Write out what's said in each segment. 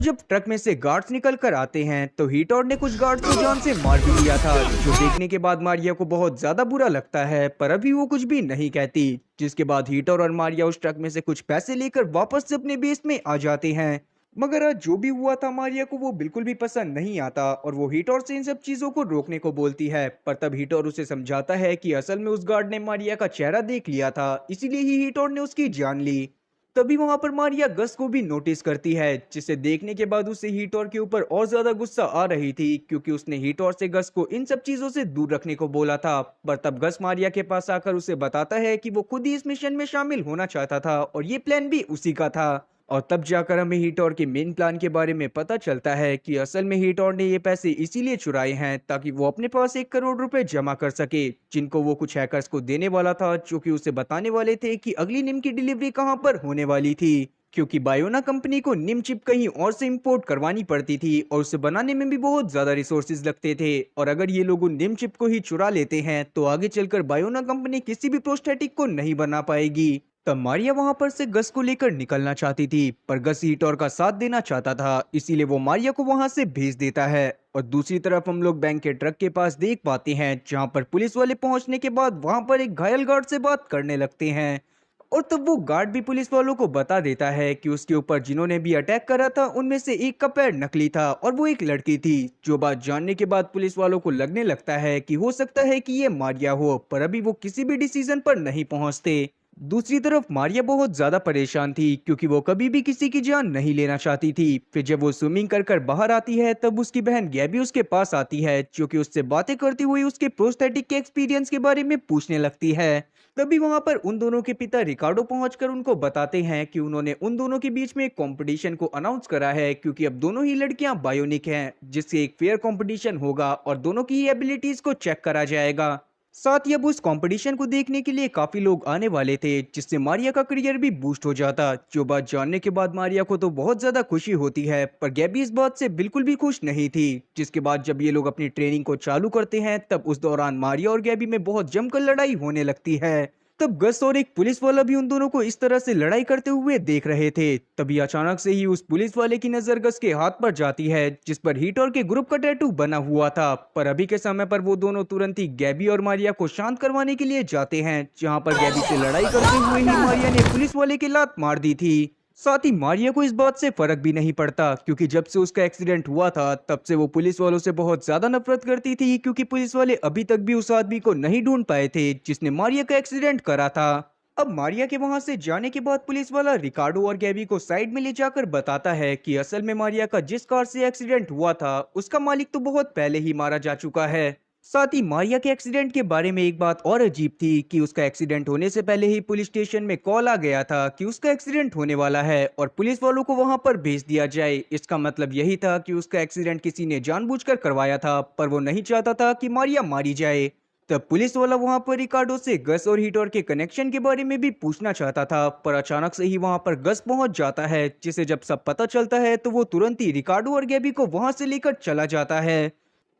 जब ट्रक में से गार्ड्स निकल कर आते हैं तो हीटोर ने कुछ गार्ड्स को जान से मार भी दिया था, जो देखने के बाद मारिया को बहुत ज्यादा बुरा लगता है, पर अभी वो कुछ भी नहीं कहती। जिसके बाद हीटोर और मारिया उस ट्रक में से कुछ पैसे लेकर वापस से अपने बेस में आ जाते हैं। मगर आज जो भी हुआ था मारिया को वो बिल्कुल भी पसंद नहीं आता और वो हीटोर से इन सब चीजों को रोकने को बोलती है, पर तब हीटोर उसे समझाता है कि असल में उस गार्ड ने मारिया का चेहरा देख लिया था, इसीलिए ही हीटोर ने उसकी जान ली। तभी वहां पर मारिया गस को भी नोटिस करती है, जिसे देखने के बाद उसे हीटोर के ऊपर और ज्यादा गुस्सा आ रही थी, क्योंकि उसने हीटोर से गस को इन सब चीजों से दूर रखने को बोला था। पर तब गस मारिया के पास आकर उसे बताता है कि वो खुद ही इस मिशन में शामिल होना चाहता था और ये प्लान भी उसी का था। और तब जाकर हमें हीटोर के मेन प्लान के बारे में पता चलता है कि असल में हीटोर ने ये पैसे इसीलिए चुराए हैं ताकि वो अपने पास 1 करोड़ रुपए जमा कर सके, जिनको वो कुछ हैकर्स को देने वाला था, जो कि उसे बताने वाले थे कि अगली निम की डिलीवरी कहां पर होने वाली थी। क्योंकि बायोना कंपनी को निम चिप कहीं और से इंपोर्ट करवानी पड़ती थी और उसे बनाने में भी बहुत ज्यादा रिसोर्सेज लगते थे, और अगर ये लोग उन निम चिप को ही चुरा लेते हैं तो आगे चलकर बायोना कंपनी किसी भी प्रोस्थेटिक को नहीं बना पाएगी। तब मारिया वहां पर से गस को लेकर निकलना चाहती थी, पर गस हीटोर का साथ देना चाहता था, इसीलिए वो मारिया को वहां से भेज देता है। और दूसरी तरफ हम लोग बैंक के ट्रक के पास देख पाते हैं, जहां पर पुलिस वाले पहुंचने के बाद वहां पर एक घायल गार्ड से बात करने लगते हैं। और तब वो गार्ड भी पुलिस वालों को बता देता है कि उसके ऊपर जिन्होंने भी अटैक करा था उनमें से एक का पैर नकली था और वो एक लड़की थी। जो बात जानने के बाद पुलिस वालों को लगने लगता है कि हो सकता है कि ये मारिया हो, पर अभी वो किसी भी डिसीजन पर नहीं पहुंचते। दूसरी तरफ मारिया बहुत ज्यादा परेशान थी, क्योंकि वो कभी भी किसी की जान नहीं लेना चाहती थी। फिर जब वो स्विमिंग कर कर बाहर आती है तब उसकी बहन गैबी उसके पास आती है, जो कि उससे बातें करती हुई उसके प्रोस्थेटिक के एक्सपीरियंस के बारे में पूछने लगती है। तभी वहां पर उन दोनों के पिता रिकार्डो पहुंचकर उनको बताते हैं कि उन्होंने उन दोनों के बीच में एक कंपटीशन को अनाउंस करा है, क्योंकि अब दोनों ही लड़कियां बायोनिक हैं, जिससे एक फेयर कंपटीशन होगा और दोनों की ही एबिलिटीज को चेक करा जाएगा। साथ ही अब उस कंपटीशन को देखने के लिए काफी लोग आने वाले थे, जिससे मारिया का करियर भी बूस्ट हो जाता। जो बात जानने के बाद मारिया को तो बहुत ज्यादा खुशी होती है, पर गैबी इस बात से बिल्कुल भी खुश नहीं थी। जिसके बाद जब ये लोग अपनी ट्रेनिंग को चालू करते हैं तब उस दौरान मारिया और गैबी में बहुत जमकर लड़ाई होने लगती है। तब गस और एक पुलिस वाला भी उन दोनों को इस तरह से लड़ाई करते हुए देख रहे थे। तभी अचानक से ही उस पुलिस वाले की नजर गस के हाथ पर जाती है, जिस पर हीटोर के ग्रुप का टैटू बना हुआ था। पर अभी के समय पर वो दोनों तुरंत ही गैबी और मारिया को शांत करवाने के लिए जाते हैं, जहां पर गैबी से लड़ाई करते हुए ही मारिया ने पुलिस वाले की लात मार दी थी। साथ ही मारिया को इस बात से फर्क भी नहीं पड़ता, क्योंकि जब से उसका एक्सीडेंट हुआ था तब से वो पुलिस वालों से बहुत ज्यादा नफरत करती थी, क्योंकि पुलिस वाले अभी तक भी उस आदमी को नहीं ढूंढ पाए थे जिसने मारिया का एक्सीडेंट करा था। अब मारिया के वहां से जाने के बाद पुलिस वाला रिकार्डो और गैबी को साइड में ले जाकर बताता है कि असल में मारिया का जिस कार से एक्सीडेंट हुआ था उसका मालिक तो बहुत पहले ही मारा जा चुका है। साथ ही मारिया के एक्सीडेंट के बारे में एक बात और अजीब थी कि उसका एक्सीडेंट होने से पहले ही पुलिस स्टेशन में कॉल आ गया था कि उसका एक्सीडेंट होने वाला है और पुलिस वालों को वहां पर भेज दिया जाए। इसका मतलब यही था कि उसका एक्सीडेंट किसी ने जानबूझकर करवाया था, पर वो नहीं चाहता था कि मारिया मारी जाए। तब पुलिस वाला वहां पर रिकार्डो से गस और हीटोर के कनेक्शन के बारे में भी पूछना चाहता था, पर अचानक से ही वहां पर गस पहुंच जाता है, जिसे जब सब पता चलता है तो वो तुरंत ही रिकार्डो और गैबी को वहां से लेकर चला जाता है।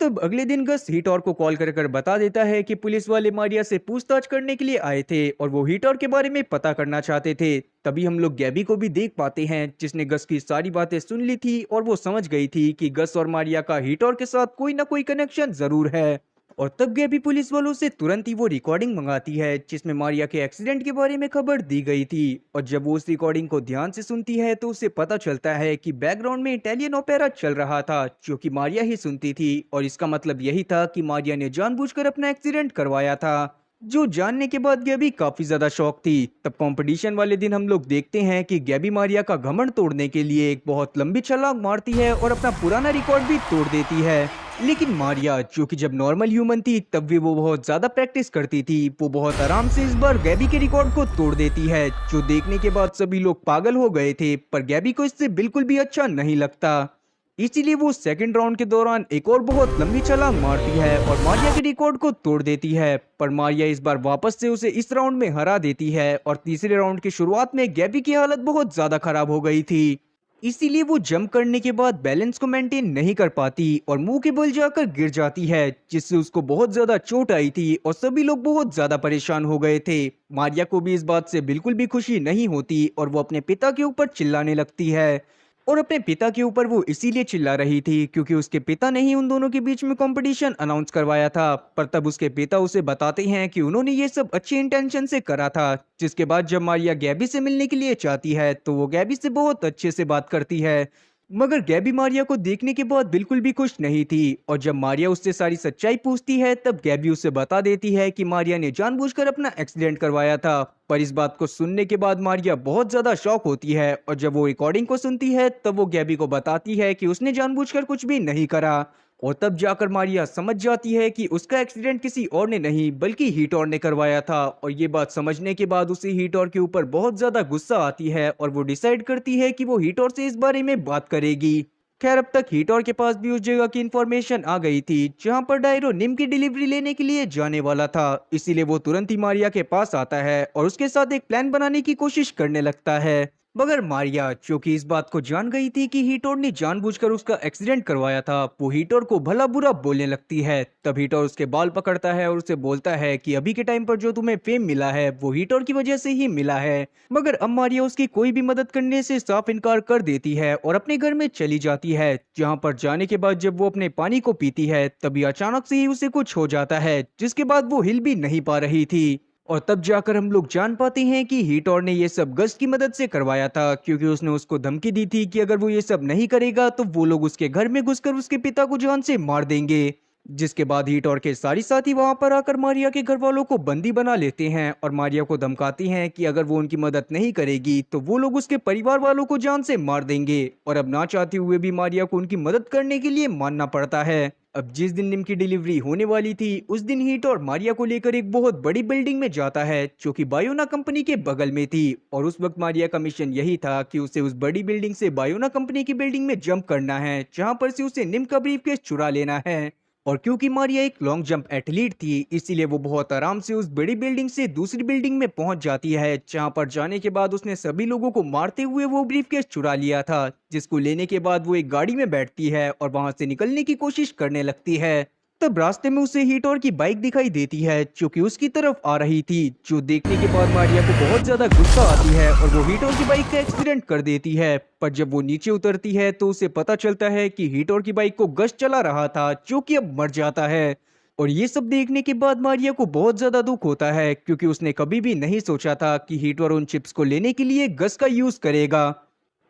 तब अगले दिन गस हीटोर को कॉल कर कर बता देता है कि पुलिस वाले मारिया से पूछताछ करने के लिए आए थे और वो हीटोर के बारे में पता करना चाहते थे। तभी हम लोग गैबी को भी देख पाते हैं, जिसने गस की सारी बातें सुन ली थी और वो समझ गई थी कि गस और मारिया का हीटोर के साथ कोई ना कोई कनेक्शन जरूर है। और तब गैबी पुलिस वालों से तुरंत ही वो रिकॉर्डिंग मंगाती है जिसमें मारिया के एक्सीडेंट के बारे में खबर दी गई थी। और जब वो उस रिकॉर्डिंग को ध्यान से सुनती है तो उसे पता चलता है कि बैकग्राउंड में इटालियन ओपेरा चल रहा था, जो कि मारिया ही सुनती थी, और इसका मतलब यही था कि मारिया ने जानबूझकर अपना एक्सीडेंट करवाया था। जो जानने के बाद गैबी काफी ज्यादा शॉक थी। तब कंपटीशन वाले दिन हम लोग देखते हैं कि गैबी मारिया का घमंड तोड़ने के लिए एक बहुत लंबी छलांग मारती है और अपना पुराना रिकॉर्ड भी तोड़ देती है। लेकिन मारिया, जो कि जब नॉर्मल ह्यूमन थी तब भी वो बहुत ज्यादा प्रैक्टिस करती थी, वो बहुत आराम से इस बार गैबी के रिकॉर्ड को तोड़ देती है, जो देखने के बाद सभी लोग पागल हो गए थे। पर गैबी को इससे बिल्कुल भी अच्छा नहीं लगता, इसीलिए वो सेकंड राउंड के दौरान एक और बहुत लंबी छलांग मारती है और मारिया के रिकॉर्ड को तोड़ देती है। पर मारिया इस बार वापस से उसे इस राउंड में हरा देती है और तीसरे राउंड की शुरुआत में गैबी की हालत बहुत ज्यादा खराब हो गई थी, इसीलिए वो जंप करने के बाद बैलेंस को मेंटेन नहीं कर पाती और मुंह के बल जाकर गिर जाती है, जिससे उसको बहुत ज्यादा चोट आई थी और सभी लोग बहुत ज्यादा परेशान हो गए थे। मारिया को भी इस बात से बिल्कुल भी खुशी नहीं होती और वो अपने पिता के ऊपर चिल्लाने लगती है। और अपने पिता के ऊपर वो इसीलिए चिल्ला रही थी क्योंकि उसके पिता ने ही उन दोनों के बीच में कंपटीशन अनाउंस करवाया था। पर तब उसके पिता उसे बताते हैं कि उन्होंने ये सब अच्छे इंटेंशन से करा था। जिसके बाद जब मारिया गैबी से मिलने के लिए चाहती है तो वो गैबी से बहुत अच्छे से बात करती है। मगर गैबी मारिया को देखने के बाद बिल्कुल भी खुश नहीं थी और जब मारिया उससे सारी सच्चाई पूछती है तब गैबी उसे बता देती है कि मारिया ने जानबूझकर अपना एक्सीडेंट करवाया था। पर इस बात को सुनने के बाद मारिया बहुत ज्यादा शॉक होती है और जब वो रिकॉर्डिंग को सुनती है तब वो गैबी को बताती है कि उसने जानबूझकर कुछ भी नहीं करा। और तब जाकर मारिया समझ जाती है कि उसका एक्सीडेंट किसी और ने नहीं बल्कि हीटोर ने करवाया था। और ये बात समझने के बाद उसे हीटोर के ऊपर बहुत ज्यादा गुस्सा आती है और वो डिसाइड करती है कि वो हीटोर से इस बारे में बात करेगी। खैर अब तक हीटोर के पास भी उस जगह की इंफॉर्मेशन आ गई थी जहां पर डायरो निम की डिलीवरी लेने के लिए जाने वाला था। इसीलिए वो तुरंत ही मारिया के पास आता है और उसके साथ एक प्लान बनाने की कोशिश करने लगता है। मगर मारिया जो कि इस बात को जान गई थी कि हीटोर ने जानबूझकर उसका एक्सीडेंट करवाया था, वो हीटोर को भला बुरा बोलने लगती है। तब हीटोर उसके बाल पकड़ता है और उसे बोलता है कि अभी के टाइम पर जो तुम्हें फेम मिला है वो हीटोर की वजह से ही मिला है। मगर अब मारिया उसकी कोई भी मदद करने से साफ इनकार कर देती है और अपने घर में चली जाती है। जहाँ पर जाने के बाद जब वो अपने पानी को पीती है तभी अचानक से ही उसे कुछ हो जाता है जिसके बाद वो हिल भी नहीं पा रही थी। और तब जाकर हम लोग जान पाते हैं कि हीटोर ने ये सब गस्ट की मदद से करवाया था क्योंकि उसने उसको धमकी दी थी कि अगर वो ये सब नहीं करेगा तो वो लोग उसके घर में घुसकर उसके पिता को जान से मार देंगे। जिसके बाद हीटोर के सारी साथी वहां पर आकर मारिया के घर वालों को बंदी बना लेते हैं और मारिया को धमकाती हैं कि अगर वो उनकी मदद नहीं करेगी तो वो लोग उसके परिवार वालों को जान से मार देंगे। और अब ना चाहते हुए भी मारिया को उनकी मदद करने के लिए मानना पड़ता है। अब जिस दिन निम की डिलीवरी होने वाली थी उस दिन हीटोर मारिया को लेकर एक बहुत बड़ी बिल्डिंग में जाता है जो कि बायोना कंपनी के बगल में थी। और उस वक्त मारिया का मिशन यही था कि उसे उस बड़ी बिल्डिंग से बायोना कंपनी की बिल्डिंग में जंप करना है जहां पर से उसे निम का ब्रीफकेस चुरा लेना है। और क्योंकि मारिया एक लॉन्ग जंप एथलीट थी इसीलिए वो बहुत आराम से उस बड़ी बिल्डिंग से दूसरी बिल्डिंग में पहुंच जाती है जहां पर जाने के बाद उसने सभी लोगों को मारते हुए वो ब्रीफकेस चुरा लिया था। जिसको लेने के बाद वो एक गाड़ी में बैठती है और वहां से निकलने की कोशिश करने लगती है। तब रास्ते में उसे हीटोर की बाइक दिखाई देती है जो कि उसकी तरफ आ रही थी, जो देखने के बाद मारिया को बहुत ज्यादा गुस्सा आती है और वो हीटोर की बाइक का एक्सीडेंट कर देती है। पर जब वो नीचे उतरती है तो उसे पता चलता है कि हीटोर की बाइक को गश चला रहा था जो कि अब मर जाता है। और ये सब देखने के बाद मारिया को बहुत ज्यादा दुख होता है क्योंकि उसने कभी भी नहीं सोचा था कि हीटोर उन चिप्स को लेने के लिए गश का यूज करेगा।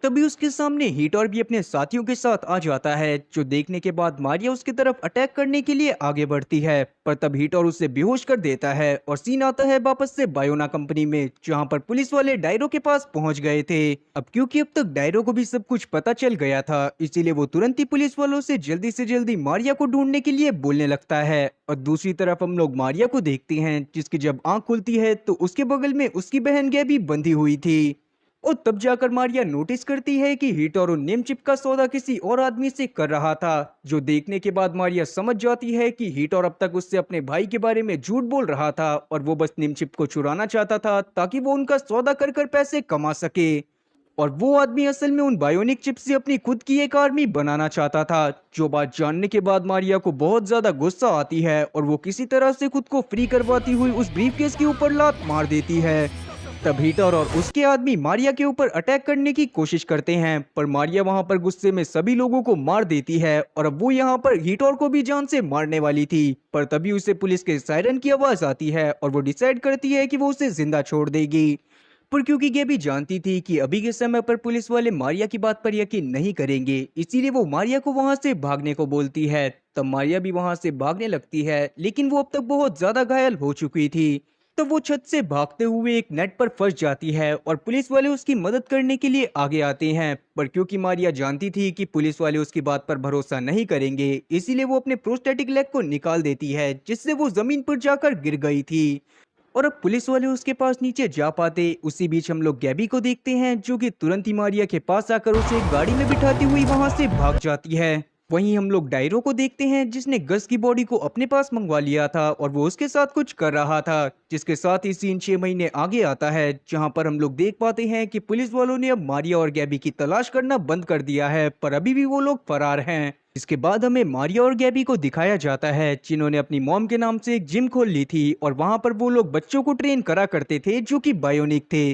तभी उसके सामने हीटोर भी अपने साथियों के साथ आ जाता है, जो देखने के बाद मारिया उसकी तरफ अटैक करने के लिए आगे बढ़ती है। पर तब हीटोर उसे बेहोश कर देता है और सीन आता है वापस से बायोना कंपनी में जहां पर पुलिस वाले डायरो के पास पहुंच गए थे। अब क्योंकि अब तक डायरो को भी सब कुछ पता चल गया था इसीलिए वो तुरंत ही पुलिस वालों से जल्दी मारिया को ढूंढने के लिए बोलने लगता है। और दूसरी तरफ हम लोग मारिया को देखते हैं जिसकी जब आंख खुलती है तो उसके बगल में उसकी बहन गैबी बंधी हुई थी। और तब जाकर मारिया नोटिस करती है कि हीटोर नेम चिप का सौदा किसी और आदमी से कर रहा था, जो देखने के बाद मारिया समझ जाती है कि हीटोर अब तक उससे अपने भाई के बारे में झूठ बोल रहा था और वो बस नेम चिप को चुराना चाहता था ताकि वो उनका सौदा कर कर पैसे कमा सके। और वो आदमी असल में उन बायोनिक चिप से अपनी खुद की एक आर्मी बनाना चाहता था। जो बात जानने के बाद मारिया को बहुत ज्यादा गुस्सा आती है और वो किसी तरह से खुद को फ्री करवाती हुई उस ब्रीफकेस के ऊपर लात मार देती है। तब हीटर और उसके आदमी मारिया के ऊपर अटैक करने की कोशिश करते हैं, पर मारिया वहां पर गुस्से में सभी लोगों को मार देती है और अब वो यहाँ पर हीटर को भी जान से मारने वाली थी। पर तभी उसे पुलिस के सायरन की आवाज आती है और वो डिसाइड करती है कि वो उसे जिंदा छोड़ देगी। पर क्योंकि गेबी जानती थी कि अभी के समय पर पुलिस वाले मारिया की बात पर यकीन नहीं करेंगे, इसीलिए वो मारिया को वहां से भागने को बोलती है। तब मारिया भी वहां से भागने लगती है, लेकिन वो अब तक बहुत ज्यादा घायल हो चुकी थी। तो वो छत से भागते हुए एक नेट पर फंस जाती है और पुलिस वाले उसकी मदद करने के लिए आगे आते हैं। पर क्योंकि मारिया जानती थी कि पुलिस वाले उसकी बात पर भरोसा नहीं करेंगे, इसीलिए वो अपने प्रोस्टेटिक लेग को निकाल देती है, जिससे वो जमीन पर जाकर गिर गई थी। और अब पुलिस वाले उसके पास नीचे जा पाते, उसी बीच हम लोग गैबी को देखते हैं जो कि तुरंत ही मारिया के पास आकर उसे एक गाड़ी में बिठाती हुई वहां से भाग जाती है। वहीं हम लोग डायरो को देखते हैं जिसने गस की बॉडी को अपने पास मंगवा लिया था और वो उसके साथ कुछ कर रहा था, जिसके साथ ही सीन 6 महीने आगे आता है जहां पर हम लोग देख पाते हैं कि पुलिस वालों ने अब मारिया और गैबी की तलाश करना बंद कर दिया है, पर अभी भी वो लोग फरार हैं। इसके बाद हमें मारिया और गैबी को दिखाया जाता है जिन्होंने अपनी मॉम के नाम से एक जिम खोल ली थी और वहां पर वो लोग बच्चों को ट्रेन करा करते थे जो कि बायोनिक थे।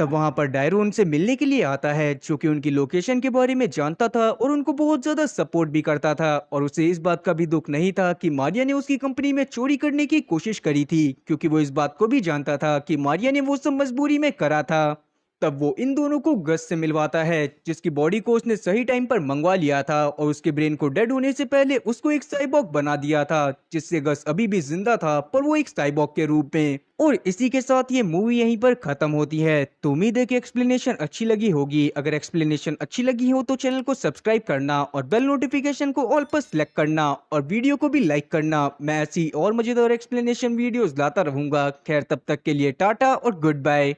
तब वहां पर डायरो उनसे मिलने के लिए आता है, जो कि उनकी लोकेशन के बारे में जानता था और उनको बहुत ज्यादा सपोर्ट भी करता था। और उसे इस बात का भी दुख नहीं था कि मारिया ने उसकी कंपनी में चोरी करने की कोशिश करी थी, क्योंकि वो इस बात को भी जानता था कि मारिया ने वो सब मजबूरी में करा था। तब वो इन दोनों को गस से मिलवाता है, जिसकी बॉडी को उसने सही टाइम पर मंगवा लिया था और उसके ब्रेन को डेड होने से पहले उसको एक साइबॉग बना दिया था, जिससे गस अभी भी जिंदा था पर वो एक साइबॉग के रूप में। और इसी के साथ ये मूवी यहीं पर खत्म होती है। तो उम्मीद है कि एक्सप्लेनेशन अच्छी लगी होगी। अगर एक्सप्लेनेशन अच्छी लगी हो तो चैनल को सब्सक्राइब करना और बेल नोटिफिकेशन को ऑल पर सेलेक्ट करना और वीडियो को भी लाइक करना। मैं ऐसी और मजेदार एक्सप्लेनेशन वीडियोस लाता रहूंगा। खैर, तब तक के लिए टाटा और गुड बाय।